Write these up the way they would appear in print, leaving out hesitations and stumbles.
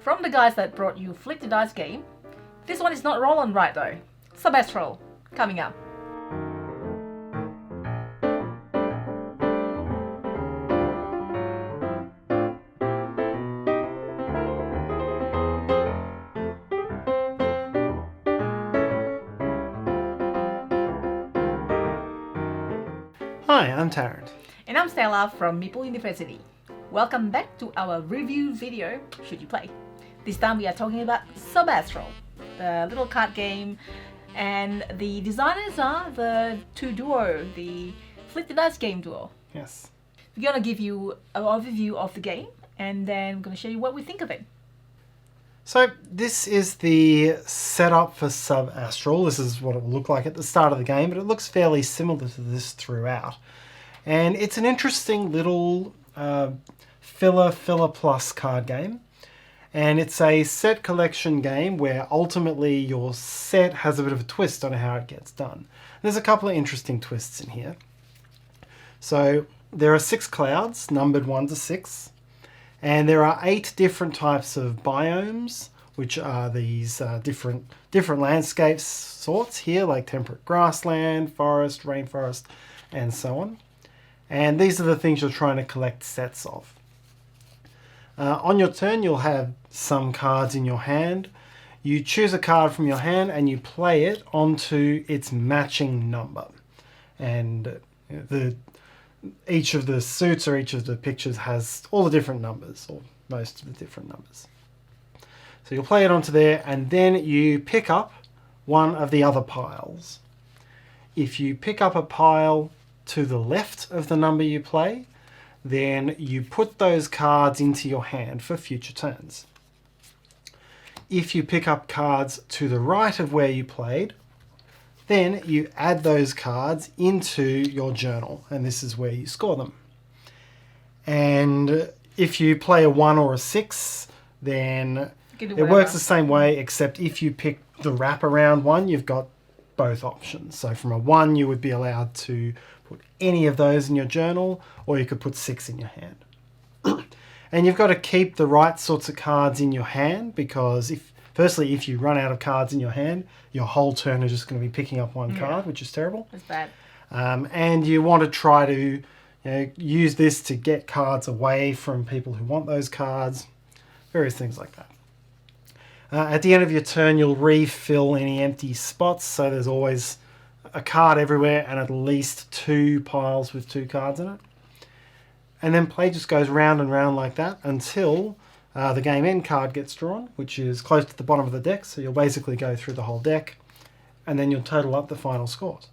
from the guys that brought you Flip the Dice game. This one is not rolling right though. Subastral, coming up. Hi, I'm Tarrant. And I'm Stella from Meeple University. Welcome back to our review video, Should You Play? This time we are talking about Subastral, the little card game, and the designers are the two duo, the Flip the Dice game duo. Yes. We're going to give you an overview of the game, and then we're going to show you what we think of it. So this is the setup for Subastral. This is what it will look like at the start of the game, but it looks fairly similar to this throughout. And it's an interesting little filler plus card game. And it's a set collection game where ultimately your set has a bit of a twist on how it gets done. There's a couple of interesting twists in here. So there are 6 clouds, numbered 1 to 6. And there are 8 different types of biomes, which are these different landscapes sorts here, like temperate grassland, forest, rainforest, and so on. And these are the things you're trying to collect sets of. On your turn, you'll have some cards in your hand. You choose a card from your hand and you play it onto its matching number. And each of the suits or each of the pictures has all the different numbers, or most of the different numbers. So you'll play it onto there, and then you pick up one of the other piles. If you pick up a pile to the left of the number you play, then you put those cards into your hand for future turns. If you pick up cards to the right of where you played, then you add those cards into your journal, and this is where you score them. And if you play a 1 or a 6, then it works the same way, except if you pick the wraparound one, you've got both options. So from a 1, you would be allowed to put any of those in your journal, or you could put 6 in your hand. And you've got to keep the right sorts of cards in your hand, because if you run out of cards in your hand, your whole turn is just going to be picking up one card, which is terrible. That's bad. And you want to try to use this to get cards away from people who want those cards, various things like that. At the end of your turn, you'll refill any empty spots, so there's always a card everywhere and at least 2 piles with 2 cards in it. And then play just goes round and round like that until the game end card gets drawn, which is close to the bottom of the deck. So you'll basically go through the whole deck and then you'll total up the final scores.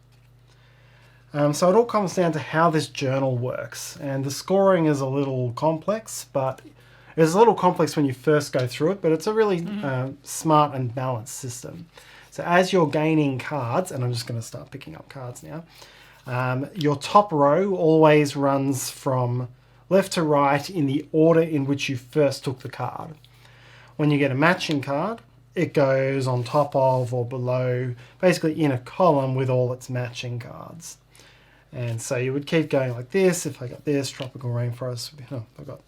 So it all comes down to how this journal works. And the scoring is a little complex, but it's a little complex when you first go through it, but it's a really smart and balanced system. So as you're gaining cards, and I'm just going to start picking up cards now, your top row always runs from left to right in the order in which you first took the card. When you get a matching card, it goes on top of or below, basically in a column with all its matching cards. And so you would keep going like this. If I got this, tropical rainforest, I've got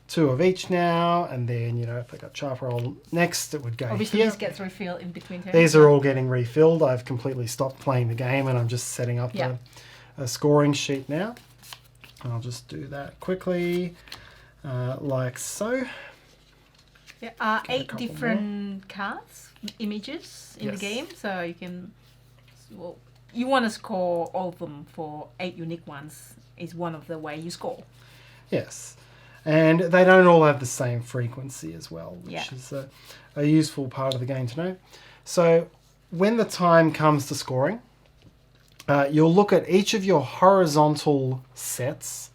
2 of each now, and then, if I got chaparral next, it would go Obviously, here. this gets refilled in between turns. These are all getting refilled. I've completely stopped playing the game, and I'm just setting up a scoring sheet now. I'll just do that quickly, like so. There are 8 different cards, images in the game, so you can... Well, you want to score all of them for 8 unique ones is one of the way you score. Yes. And they don't all have the same frequency as well, which is a useful part of the game to know. So when the time comes to scoring, you'll look at each of your horizontal sets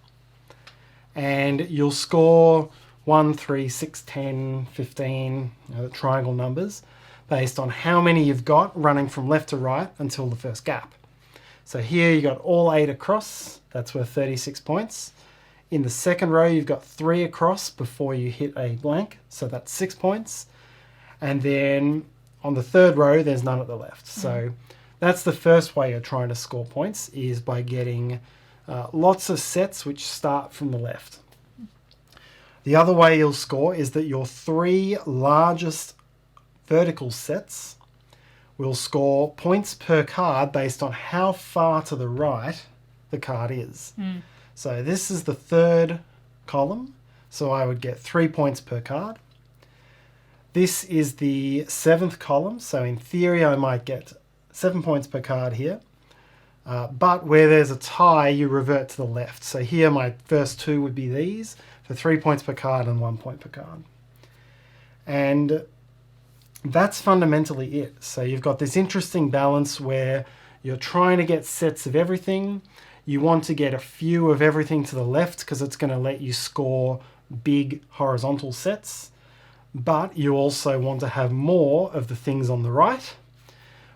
and you'll score 1, 3, 6, 10, 15, the triangle numbers, based on how many you've got running from left to right until the first gap. So here you got all 8 across, that's worth 36 points. In the second row, you've got 3 across before you hit a blank, so that's 6 points. And then on the third row, there's none at the left. So that's the first way you're trying to score points, is by getting lots of sets which start from the left. The other way you'll score is that your 3 largest vertical sets will score points per card based on how far to the right the card is. So this is the 3rd column, so I would get 3 points per card. This is the 7th column, so in theory I might get 7 points per card here. But where there's a tie, you revert to the left. So here my first 2 would be these, for 3 points per card and 1 point per card. And that's fundamentally it. So you've got this interesting balance where you're trying to get sets of everything. You want to get a few of everything to the left because it's going to let you score big horizontal sets. But you also want to have more of the things on the right,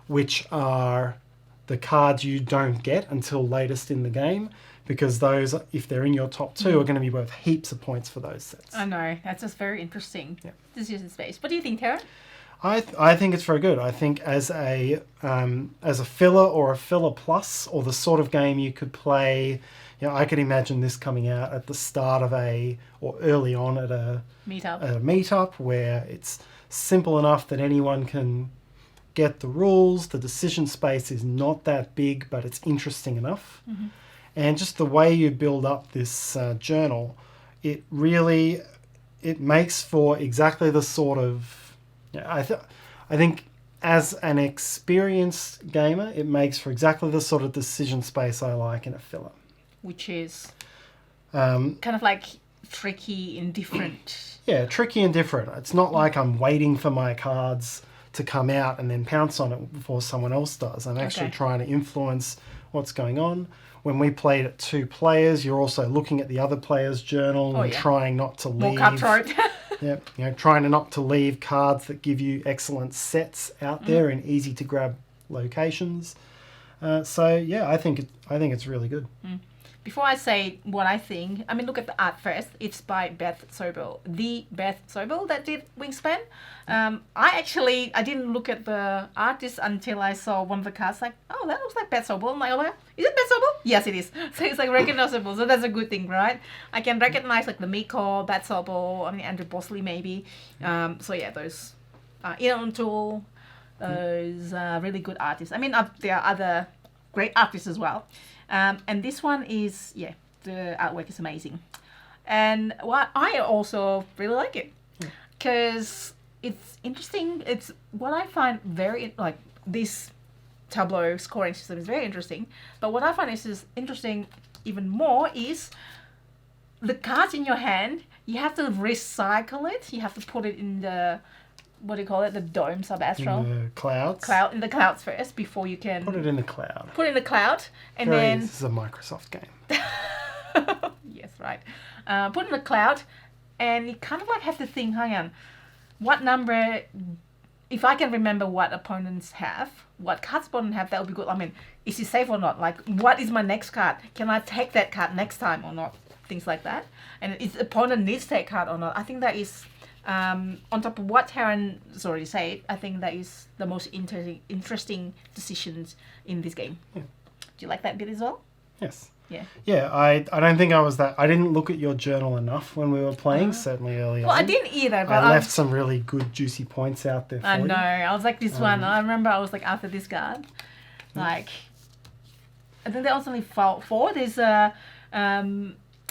which are the cards you don't get until latest in the game, because those, if they're in your top 2, are going to be worth heaps of points for those sets. I know, that's just very interesting. Yeah. Decision space. What do you think, Tarrant? I think it's very good. I think as a filler or a filler plus, or the sort of game you could play, I could imagine this coming out at the start of or early on at a meetup where it's simple enough that anyone can get the rules. The decision space is not that big, but it's interesting enough. And just the way you build up this journal, it makes for exactly the sort of... I think as an experienced gamer, it makes for exactly the sort of decision space I like in a filler. Which is kind of like tricky and different. Yeah, tricky and different. It's not like I'm waiting for my cards to come out and then pounce on it before someone else does. I'm actually trying to influence what's going on. When we played at 2 players, you're also looking at the other player's journal and trying not to leave... More cutthroat. Trying not to leave cards that give you excellent sets out there in easy to grab locations. I think it's really good. Before I say what I think, look at the art first. It's by Beth Sobel, that did Wingspan. I didn't look at the artist until I saw one of the cards. Like, oh, that looks like Beth Sobel. I'm like, oh, is it Beth Sobel? Yes, it is. So it's like recognizable. So that's a good thing, right? I can recognize like the Meeple, Beth Sobel, Andrew Bosley maybe. Those Ian Tool, those really good artists. There are other great artists as well. And this one is, the artwork is amazing. And I also really like it because it's interesting. It's what I find this Tableau scoring system is very interesting. But what I find is interesting even more is the cards in your hand, you have to recycle it. You have to put it in the... What do you call it? The dome, Subastral. In the clouds. In the clouds first before you can... Put it in the cloud. And then... This is a Microsoft game. Yes, right. Put in the cloud and you kind of like have to think, hang on, what number... If I can remember what opponents have, what cards opponents have, that would be good. Is it safe or not? Like, what is my next card? Can I take that card next time or not? Things like that. And if the opponent needs to take card or not, I think that is... on top of what Tarrant has already said, I think that is the most interesting decisions in this game. Yeah. Do you like that bit as well? Yes. Yeah. Yeah, I don't think I was that... I didn't look at your journal enough when we were playing, certainly early on. Well, I didn't either, but I left some really good, juicy points out there for you. I know. I was like, this one. I remember I was like, after this card. Like... I think there was only 4. There's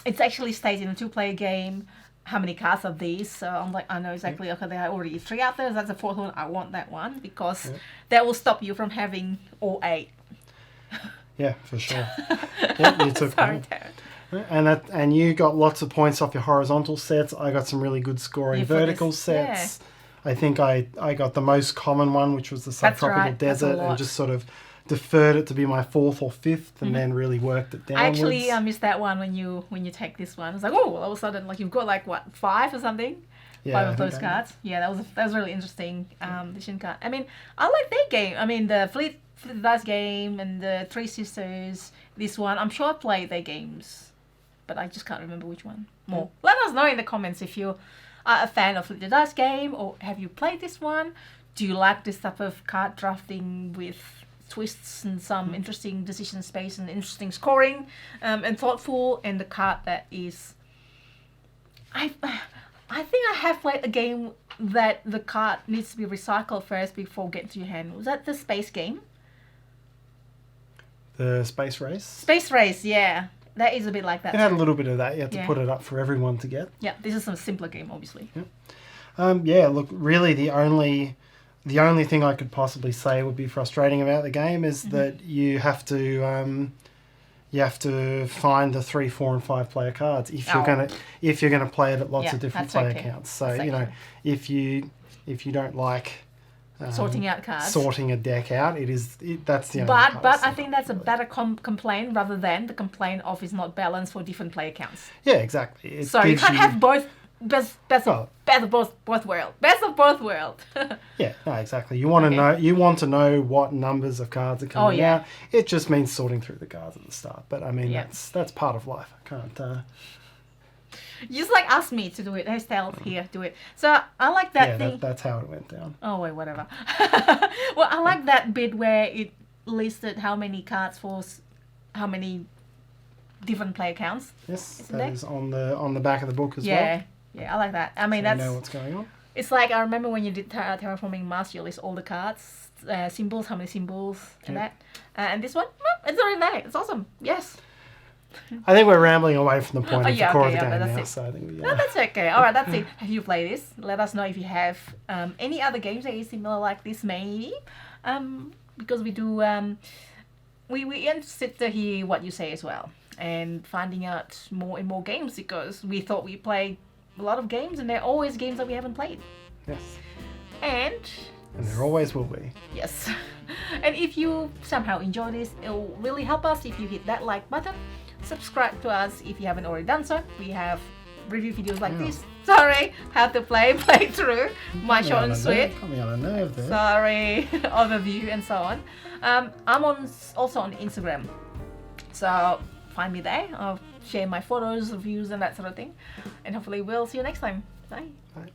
it's actually stays in a 2-player game. How many cards are these? So I'm like, I know exactly. Okay, there are already 3 out there. That's the 4th one. I want that one because that will stop you from having all 8. Yeah, for sure. You took Sorry, Tarrant. And you got lots of points off your horizontal sets. I got some really good scoring vertical sets. Yeah. I think I got the most common one, which was the subtropical desert, and just sort of deferred it to be my 4th or 5th, and then really worked it downwards. Actually, I missed that one when you take this one. It's like, oh, all of a sudden, like you've got like what 5 or something. Yeah, 5 of those cards. Yeah, that was really interesting. Edition card. I like their game. The Fleet Dice game and the Three Sisters. This one, I'm sure I played their games, but I just can't remember which one more. Let us know in the comments if you are a fan of Fleet Dice game or have you played this one. Do you like this type of card drafting with twists and some interesting decision space and interesting scoring and thoughtful, and the card that is I think I have played a game that the card needs to be recycled first before getting to your hand. Was that the space game? The space race? Space race, yeah. That is a bit like that. It had a little bit of that. You had to Yeah. put it up for everyone to get. Yeah, this is a simpler game, obviously. Yeah, look, really the only thing I could possibly say would be frustrating about the game is that you have to find the 3, 4, and 5 player cards if you're gonna play it at lots of different that's player okay. counts. So That's okay. if you don't like Sorting out cards. sorting a deck out, that's the only. But I think that's a better complaint rather than the complaint of it's not balanced for different player counts. Yeah, exactly. It So you gives can't have both best of both worlds. Best of both worlds. Yeah, no, exactly. You want to know what numbers of cards are coming out. It just means sorting through the cards at the start. But I mean, that's part of life. I can't. Just like ask me to do it. Hey, Stella, here, do it. So I like that thing. That's how it went down. Oh wait, whatever. Well, I like that bit where it listed how many cards for how many different player counts. Yes, Isn't that there? is on the back of the book as well. Yeah, I like that. I mean, So that's you know what's going on. it's like I remember when you did Terraforming Mars, you list all the cards, symbols, how many symbols, and that. And this one, it's already there. It's awesome. Yes. I think we're rambling away from the point of the core of the game that's now. it. So I think No, that's okay. All right, that's it. Have you played this? Let us know if you have any other games that is similar like this, maybe. Because we do, we interested to hear what you say as well, and finding out more and more games because we thought we played a lot of games, and there are always games that we haven't played. yes, And there always will be. yes, and if you somehow enjoy this, it will really help us if you hit that like button. Subscribe to us if you haven't already done so. We have review videos like this. Sorry, how to play through. My short and sweet. Got me on a nerve there. Sorry, overview and so on. I'm also on Instagram, so find me there. I'll share my photos, reviews, and that sort of thing. And hopefully we'll see you next time. Bye. Bye.